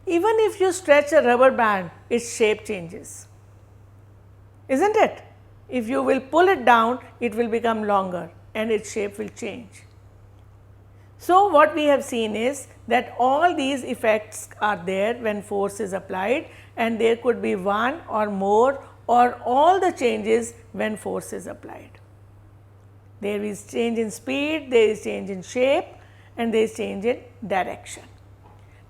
Even if you stretch a rubber band, its shape changes, isn't it? If you will pull it down, it will become longer and its shape will change. So, what we have seen is that all these effects are there when force is applied, and there could be one or more or all the changes when force is applied. There is change in speed, there is change in shape, and there is change in direction.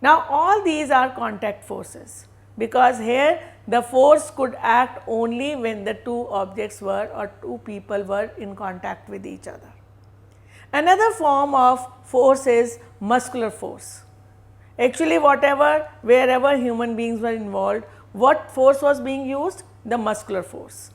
Now, all these are contact forces, because here the force could act only when the two objects were or two people were in contact with each other. Another form of force is muscular force. Actually, wherever human beings were involved, what force was being used? The muscular force.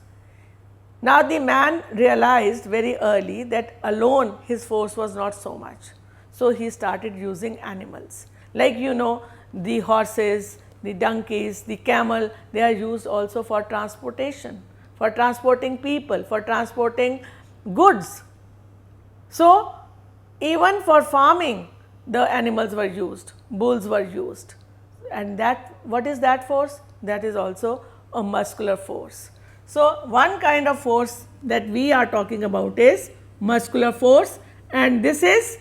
Now, the man realized very early that alone his force was not so much. So, he started using animals. Like the horses, the donkeys, the camel, they are used also for transportation, for transporting people, for transporting goods. So, even for farming the animals were used, bulls were used, and that, what is that force? That is also a muscular force. So, one kind of force that we are talking about is muscular force, and this is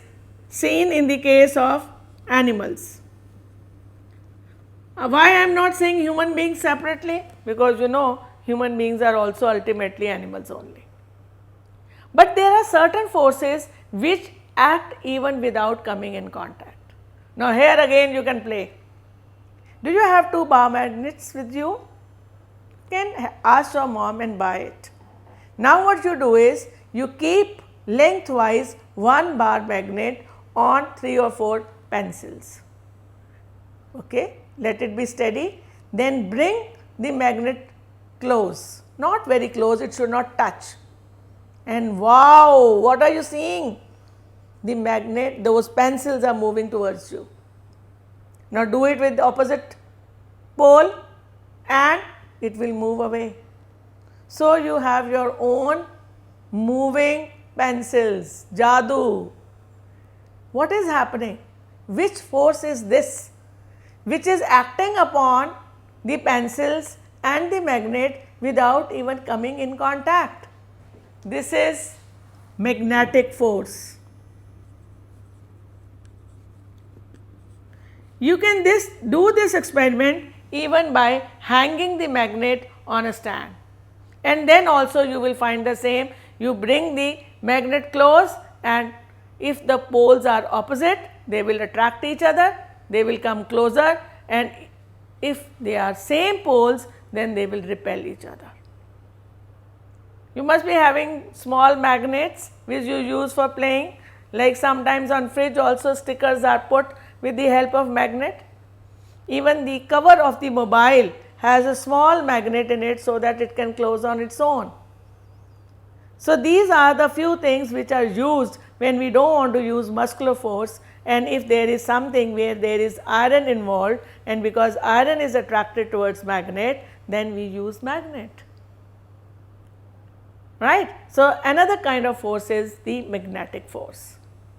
seen in the case of animals. Why I am not saying human beings separately? Because human beings are also ultimately animals only. But there are certain forces which act even without coming in contact. Now, here again you can play. Do you have two bar magnets with you? You can ask your mom and buy it. Now, what you do is you keep lengthwise one bar magnet on 3 or 4 pencils. Okay, let it be steady. Then bring the magnet close, not very close, it should not touch. And wow, what are you seeing? The magnet, those pencils are moving towards you. Now, do it with the opposite pole and it will move away. So, you have your own moving pencils, jadoo. What is happening? Which force is this which is acting upon the pencils and the magnet without even coming in contact? This is magnetic force. You can do this experiment even by hanging the magnet on a stand, and then also you will find the same. You bring the magnet close, and if the poles are opposite, they will attract each other, they will come closer, and if they are same poles, then they will repel each other. You must be having small magnets which you use for playing, like sometimes on fridge also stickers are put with the help of magnet. Even the cover of the mobile has a small magnet in it so that it can close on its own. So, these are the few things which are used when we do not want to use muscular force, and if there is something where there is iron involved, and because iron is attracted towards magnet, then we use magnet, right. So, another kind of force is the magnetic force.